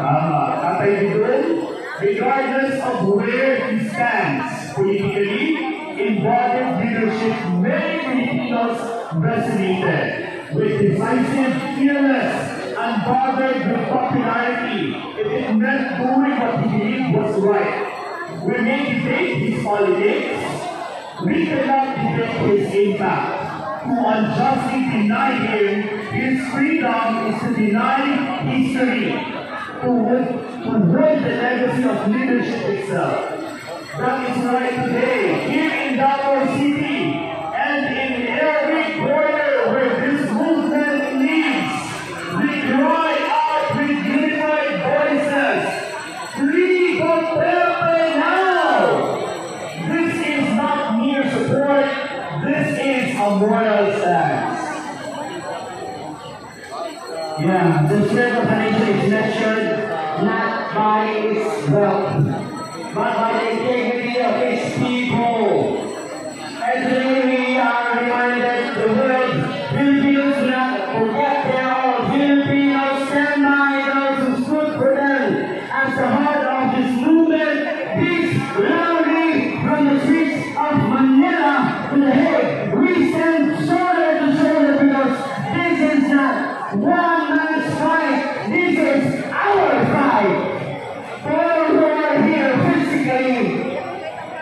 Tatay Digong, regardless of where he stands politically, embodied leadership many Filipinos resonated with decisive, fearless, unbothered with popularity. If it meant doing what he believed was right. We may debate his politics, we cannot debate his impact. To unjustly deny him his freedom is to deny history, to avoid the legacy of leadership itself. That is why today, here in Davao City, and in every corner where this movement leads, we cry out with unified voices, "Free Duterte now!" This is not mere support, this is a moral stance. Yeah, the strength of a nation is measured not by its wealth, but by the integrity of its people. And today we are reminded the world, Filipinos do not forget their own. Filipinos stand by those who stood for them. As the heart of this movement beats loudly from the streets of Manila to The Hague, we stand shoulder to shoulder because this is not one man's fight, this is our fight. For all who are here physically,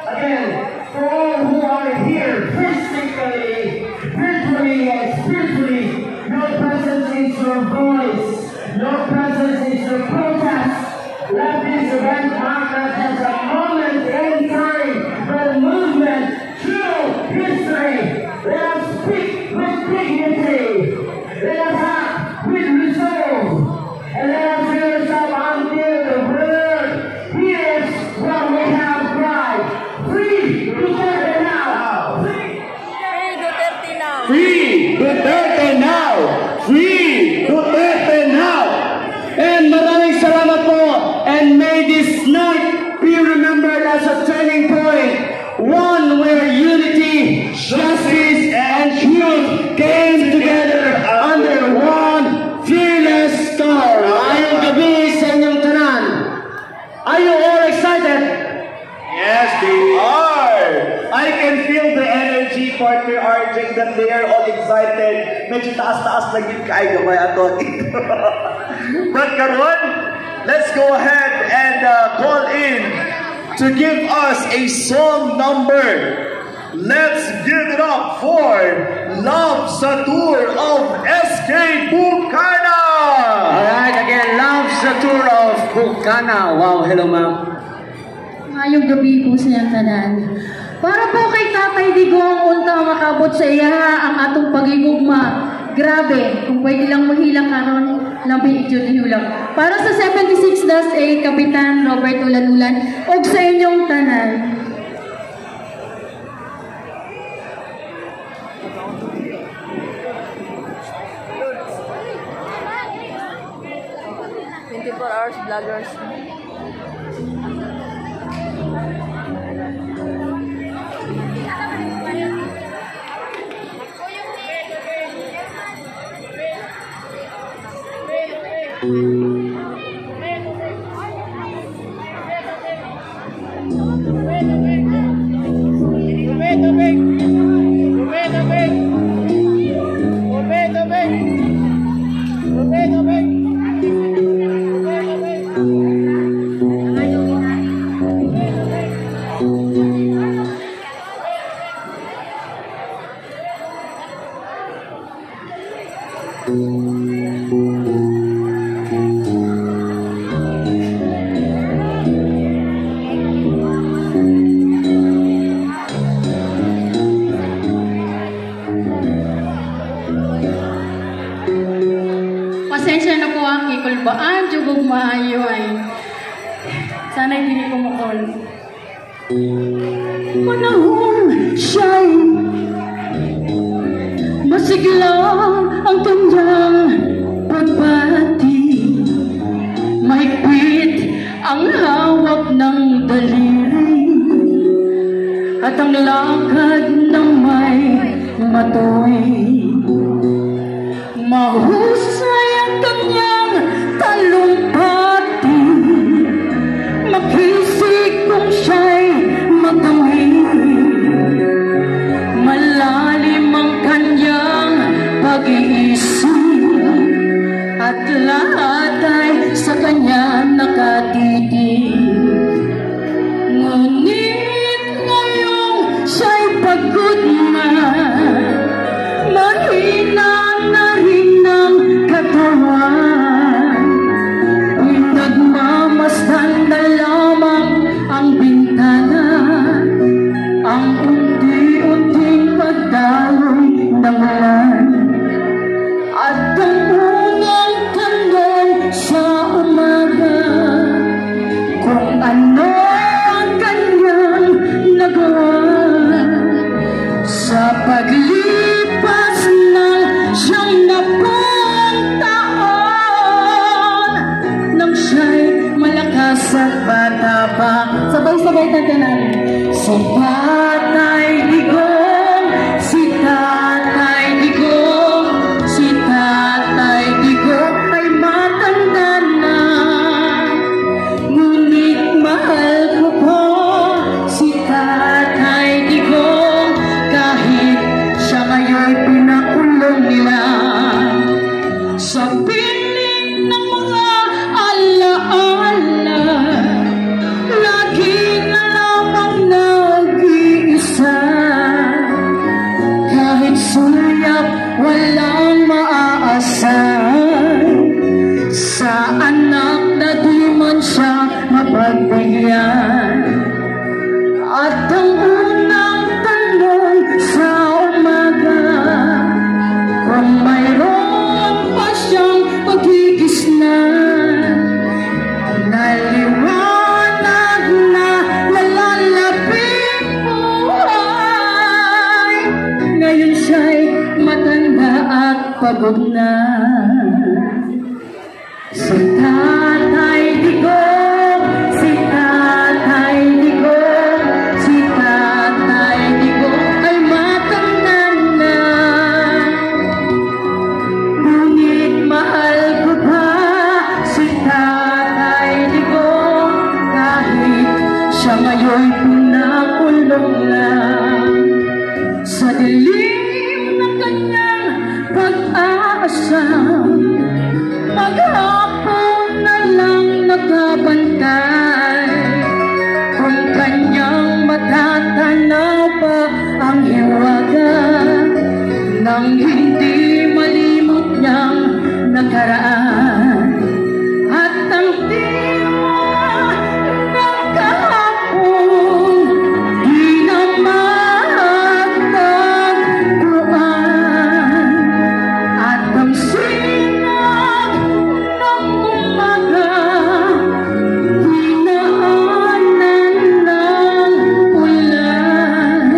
again, for all who are here physically, virtually and spiritually, your presence is your voice, your presence is your protest. Let this event mark not as a moment in time, but a movement through history. Let us speak with dignity. Let us act with resolve. And let us raise up until the world hears what we have cried. Free Duterte now! Free Duterte now! Free Duterte now! Free Duterte now! And maraming salamat po. And may this night be remembered as a turning point. One where unity, justice, and truth came together under one fearless star. Ayong gabi sa inyong tanan. Are you all excited? Yes, they are. I can feel the energy, partner RJ, that they are all excited. Medyo taas-taas lang yung kayo ba ato dito. But karon, let's go ahead and call in to give us a song number. Let's give it up for Love sa Tour of SK Bukana. Alright, again, Love sa Tour of Bukana. Wow, hello ma'am. Ngayong gabi po sa iyong tanan. Para po kay Tatay Digong unta makabot sa iya ang atong pagigugma. Grabe, kung pwede lang mahilang karon, lambi idyot ihulang. Para sa 76-8, Kapitan Robert Ulan-Ulan, og sa inyong tanan. Hours vloggers. Pasensya na po ang ikulbaan, jugog maayo ay sana'y hindi ko makol. Panahon siya'y masigla ang kanyang pagbati. Mahigpit ang hawak ng daliri at ang lakad ng may matoy. Mahusay ang kanyang talumpati nakatitig. Ngunit ngayong siya'y pagod na, mahina na rin ang katawan. Nagmamasdan na lamang ang bintana, ang unti-unting pagdaloy ng ulan. At ang unang tanong sa umaga, kung ano ang kanyang nagawa sa paglipas ng 90 taon, nang siya'y malakas at bata pa. Sabay-sabay tanda namin. Si Tatay Digong, si Tatay Digong, si Tatay Digong ay matanda na. Ngunit mahal ko po si Tatay Digong, kahit siya ngayon'y pinakulong nila. Sa piling ng mga alaala, lagi na lamang nag-iisa. Kahit sulyap, walang maaasahan sa anak na di man siya mapagbigyan. At ang unang tanong sa umaga, kung mayroon pa siyang pagkikisnan, naliwanag na nalalapit buhay. Ngayon siya'y matanda at pagod na. Si Tatay Digong, si Tatay Digong, si Tatay Digong ay matanda na. Ngunit mahal ko pa si Tatay Digong, kahit siya ngayon'y pinakulong na. Sa dilim ng kanyang pag-aasa, maghapon na lang nakabantay. Kung kanyang matatanaw pa ang hiwaga nang hindi malimot niyang nakaraan. At ang diwa ng kahapon di na matagpuan. At ang sinag ng umaga, dinaanan ng ulan.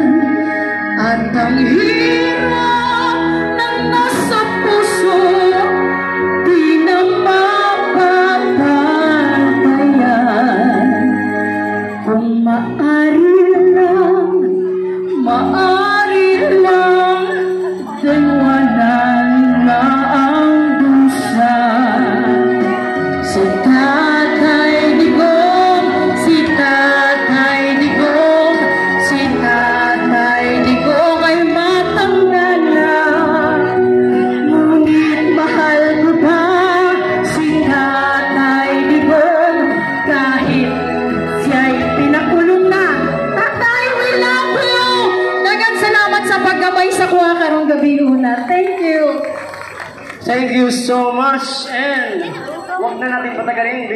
At ang hirap ng nasa puso, di na mapapantayan. Kung maari lang, daywanan na ang dusa. Si Tatay Digong, si Tatay Digong, si Tatay Digong ay matanda na. Ngunit mahal ko pa si Tatay Digong, kahit siya'y pinakulong na. Tatay, we love you! Daghang salamat sa paggabay sa kuha karong gabi una. Thank you! Thank you so much, and huwag na natin patagalin.